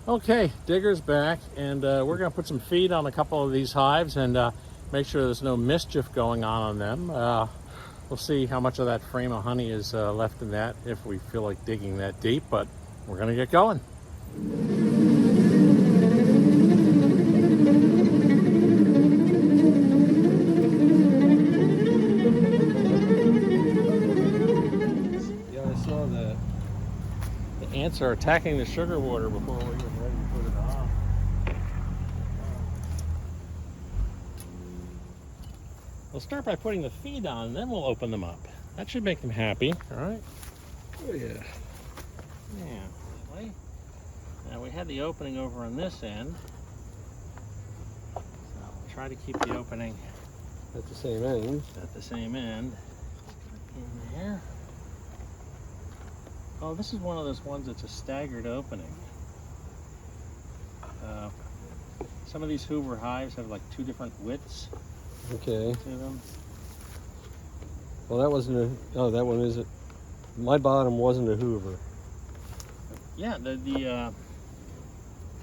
Okay, Digger's back, and we're going to put some feed on a couple of these hives and make sure there's no mischief going on them. We'll see how much of that frame of honey is left in that if we feel like digging that deep, but we're going to get going. Yeah, I saw that. The ants are attacking the sugar water before we're even ready to put it on. We'll start by putting the feed on, and then we'll open them up. That should make them happy, all right? Oh yeah. Yeah, that way. Now we had the opening over on this end. So we'll try to keep the opening At the same end. at the same end. In there. Oh, this is one of those ones that's a staggered opening. Some of these Hoover hives have like two different widths Okay. to them. Well, that wasn't a. Oh, that one isn't. My bottom wasn't a Hoover. Yeah, they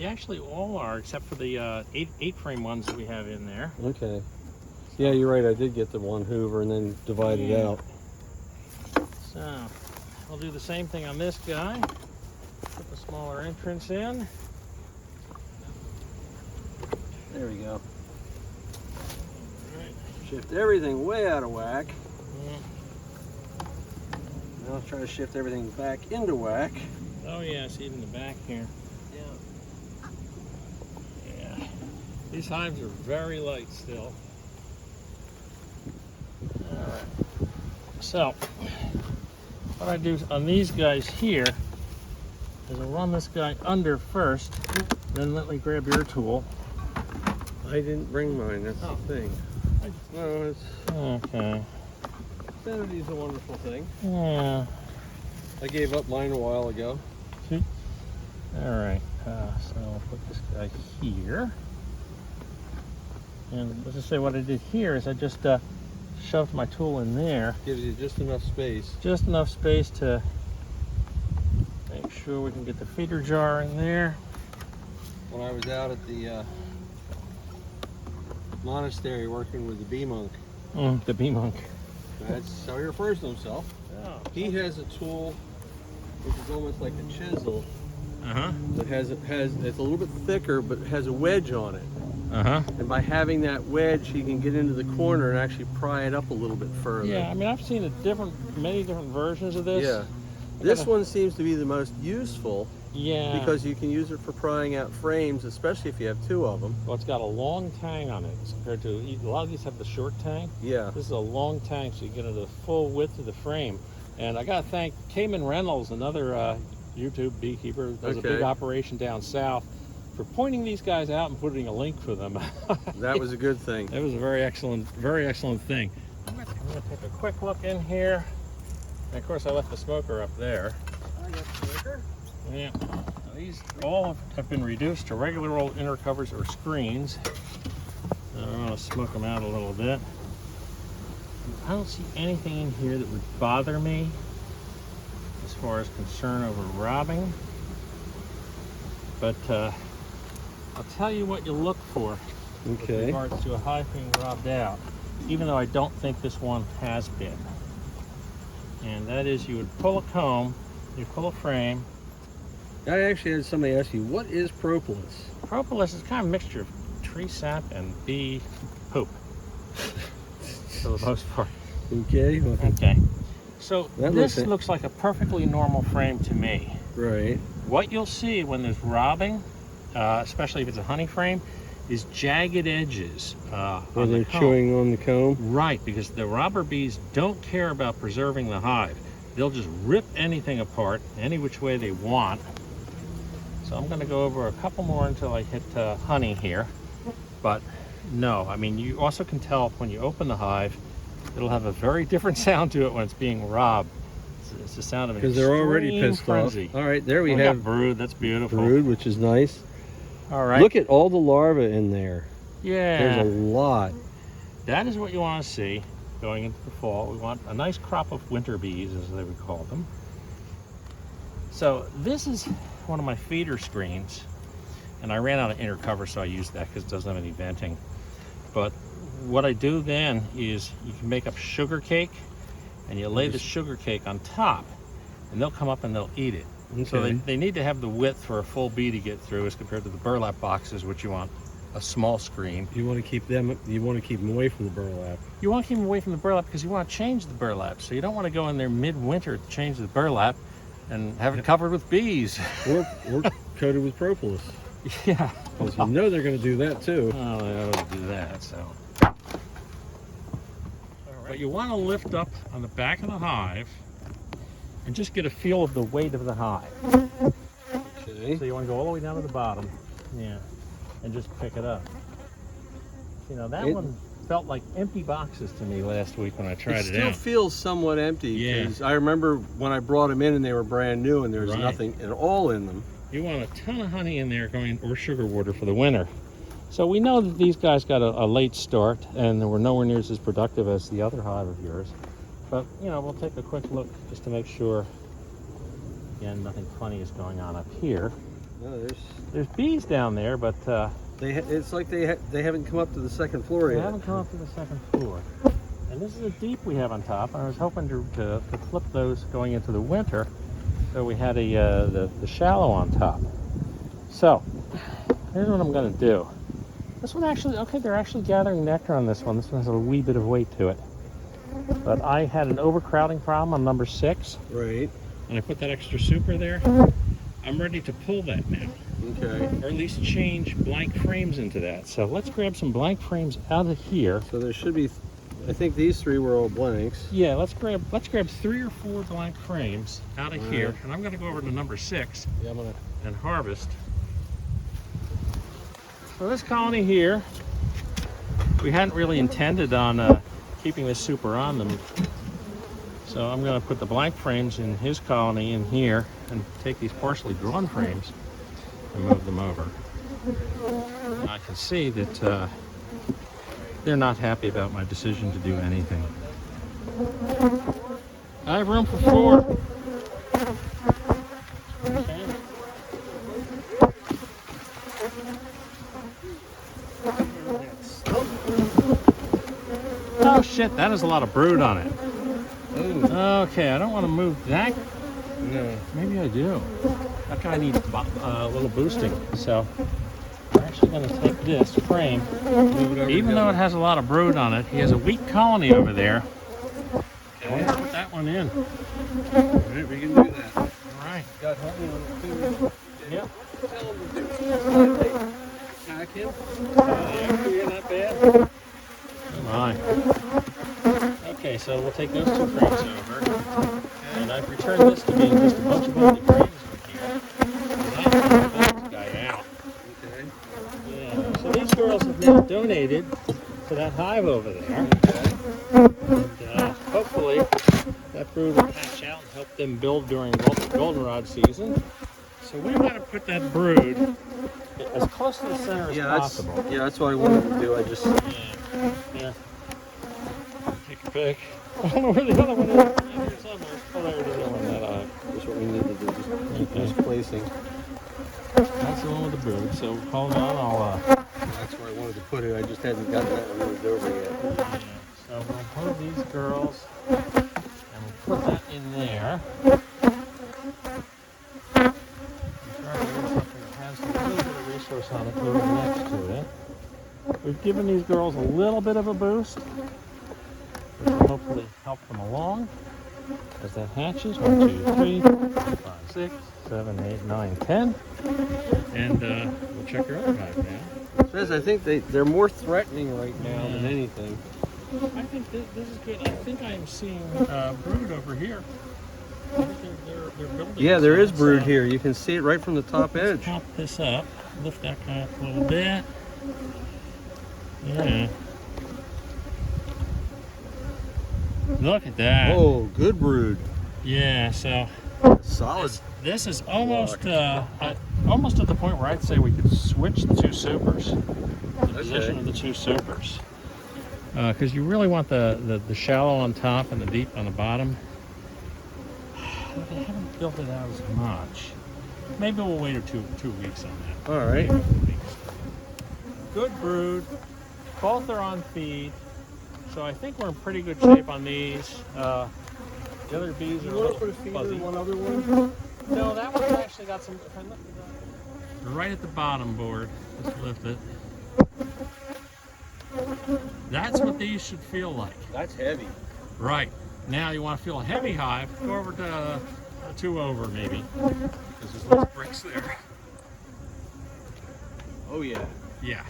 actually all are, except for the eight frame ones that we have in there. Okay. Yeah, you're right. I did get the one Hoover and then divide it Yeah. out. So we'll do the same thing on this guy. Put the smaller entrance in. There we go. Right. Shift everything way out of whack. Yeah. Now I'll try to shift everything back into whack. Oh yeah, see it in the back here. Yeah. Yeah. These hives are very light still. Alright. So what I do on these guys here is I'll run this guy under first, then let me grab your tool. I didn't bring mine. That's Oh. the thing. No, it's Okay. sanity's a wonderful thing. Yeah. I gave up mine a while ago. Alright, so I'll put this guy here. And let's just say what I did here is I just shoved my tool in there. Gives you just enough space. Just enough space to make sure we can get the feeder jar in there. When I was out at the monastery working with the bee monk, The bee monk. that's how he refers to himself. Oh. He has a tool which is almost like a chisel Uh-huh. that it's a little bit thicker but has a wedge on it. Uh-huh. And by having that wedge, he can get into the corner and actually pry it up a little bit further. Yeah, I mean I've seen many different versions of this. Yeah. This one seems to be the most useful Yeah. because you can use it for prying out frames, especially if you have two of them. Well, it's got a long tang on it as compared to a lot of these have the short tang. Yeah. This is a long tang, so you get into the full width of the frame. And I gotta thank Cayman Reynolds, another YouTube beekeeper, does a big Okay. operation down south, for pointing these guys out and putting a link for them. That was a good thing. It was a very excellent thing. I'm gonna take a quick look in here. And of course, I left the smoker up there. I got the smoker. Yeah. Now, these all have been reduced to regular old inner covers or screens. I'm gonna smoke them out a little bit. I don't see anything in here that would bother me as far as concern over robbing. But I'll tell you what you look for with Okay. regards to a hive being robbed out, even though I don't think this one has been. And that is, you would pull a comb, you pull a frame. I actually had somebody ask you, what is propolis? Propolis is kind of a mixture of tree sap and bee poop, for the most part. Okay. Well, Okay, so That this looks- looks like a perfectly normal frame to me. right. What you'll see when there's robbing, especially if it's a honey frame, is jagged edges Where on they're the comb. chewing on the comb. Right, because the robber bees don't care about preserving the hive. They'll just rip anything apart any which way they want. So I'm going to go over a couple more until I hit honey here. But no, I mean, you also can tell when you open the hive, it'll have a very different sound to it when it's being robbed. It's the sound of an Because they're already extreme pissed frenzy. off. All right, there we We have have brood. That's beautiful. brood, which is nice. All right. Look at all the larvae in there. Yeah. There's a lot. That is what you want to see going into the fall. We want a nice crop of winter bees, as they would call them. So this is one of my feeder screens. and I ran out of inner cover, so I used that because it doesn't have any venting. But what I do then is you can make up sugar cake, and you lay the sugar cake on top, and they'll come up and they'll eat it. Okay. So they need to have the width for a full bee to get through as compared to the burlap boxes, which you want a small screen. You want to keep them away from the burlap. You want to keep them away from the burlap because you want to change the burlap. So you don't want to go in there midwinter to change the burlap and have it covered with bees. Or coated with propolis. Yeah. Because you know they're going to do that too. Oh, they always do that, so. But you want to lift up on the back of the hive and just get a feel of the weight of the hive. Okay. So you want to go all the way down to the bottom, yeah, and just pick it up. You know, that one felt like empty boxes to me last week when I tried it out. It still feels somewhat empty. Yeah. Because I remember when I brought them in and they were brand new and there was nothing at all in them. You want a ton of honey in there or sugar water for the winter. So we know that these guys got a late start and they were nowhere near as productive as the other hive of yours. But, you know, we'll take a quick look just to make sure, again, nothing funny is going on up here. No, There's bees down there, but it's like they haven't come up to the second floor yet. they haven't come up to the second floor. And this is a deep we have on top. I was hoping to flip those going into the winter, so we had the shallow on top. So here's what I'm going to do. This one actually, okay, they're actually gathering nectar on this one. This one has a wee bit of weight to it. But I had an overcrowding problem on number 6. Right. And I put that extra super there. I'm ready to pull that now. Okay. Or at least change blank frames into that. So let's grab some blank frames out of here. So there should be, I think these 3 were all blanks. Yeah, let's grab 3 or 4 blank frames out of here. And I'm gonna go over to number 6 and harvest. So this colony here, we hadn't really intended on keeping this super on them. So I'm going to put the blank frames in his colony in here and take these partially drawn frames and move them over. And I can see that they're not happy about my decision to do anything. I have room for 4. Okay. Oh shit, that has a lot of brood on it. Ooh. Okay, I don't want to move that. No. Maybe I do. That guy needs a little boosting. So I'm actually going to take this frame. Even though it has a lot of brood on it, he has a weak colony over there. Okay, I'm going to put that one in. Alright, we can do that. All right. Got honey on it too. Yep. Tell him to do it. Hack him. Yeah, you're not bad. Oh my. Okay, so we'll take those 2 frames over. And I've returned this to being just a bunch of empty frames in here. And I'm going to pull this guy out. Okay. Yeah. So these girls have now donated to that hive over there. And hopefully that brood will hatch out and help them build during goldenrod season. So we're going to put that brood as close to the center as possible. Yeah, that's what I wanted to do. I just... Yeah. Take a pick. I don't know where the other one is. Here somewhere. Oh, there it is. On that eye. That's what we need to do. Just placing. That's the one with the brood. So hold on. That's where I wanted to put it. I just hadn't gotten that one moved over yet. Yeah. So we'll move these girls and we'll put that in there. Has a little bit of resource on it over next to it. We've given these girls a little bit of a boost, which will hopefully help them along as that hatches. 1, 2, 3, 4, 5, 6, 7, 8, 9, 10. And we'll check your other hive now. Says I think they're more threatening right now than anything. I think this is good. I think I am seeing brood over here. I think they're building. Yeah, there is brood so here. You can see it right from the top let's edge. pop this up. Lift that guy up a little bit. Yeah. Look at that. Oh, good brood. Yeah, so Solid. this is almost almost at the point where I'd say we could switch the 2 supers. The position of the 2 supers. Because you really want the shallow on top and the deep on the bottom. They haven't built it out as much. Maybe we'll wait 2 weeks on that. All right. Good brood. Both are on feed. So I think we're in pretty good shape on these. The other bees are a little fuzzy. One other one? No, that one's actually got some. If I lift it up, right at the bottom board. Just lift it. That's what these should feel like. That's heavy. Right. Now you want to feel a heavy hive, go over to 2 over maybe. Because there's little bricks there. Oh yeah. Yeah.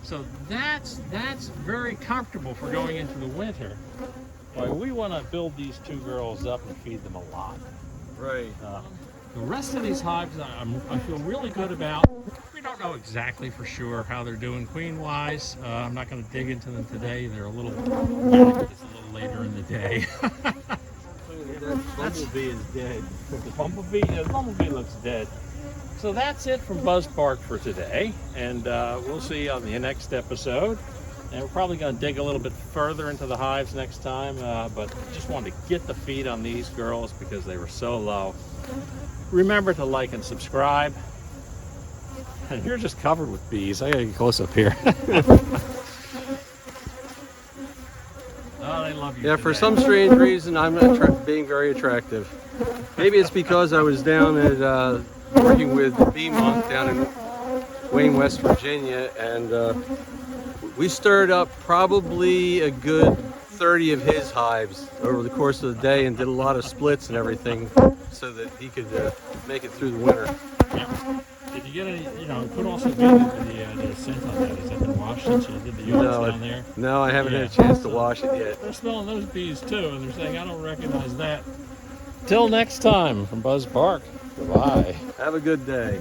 So that's very comfortable for going into the winter. Well, we want to build these 2 girls up and feed them a lot. Right. The rest of these hives I feel really good about. We don't know exactly for sure how they're doing queen-wise. I'm not going to dig into them today. They're a little later in the day. That bumblebee is dead. The bumblebee looks dead. So that's it from BuzzPark for today, and we'll see you on the next episode. And we're probably going to dig a little bit further into the hives next time, but just wanted to get the feed on these girls because they were so low. Remember to like and subscribe. And you're just covered with bees. I gotta get close up here. Oh, they love you. Yeah, today. for some strange reason, I'm not being very attractive. Maybe it's because I was down at working with the bee monk down in Wayne, West Virginia, and we stirred up probably a good 30 of his hives over the course of the day and did a lot of splits and everything so that he could make it through the winter. Yeah. Did you get any, could also do the scent on that. Has that been washed since you did the units down there? No, I haven't had a chance to wash it yet. They're smelling those bees too, and they're saying, I don't recognize that. Till next time from BuzzPark. Goodbye. Have a good day.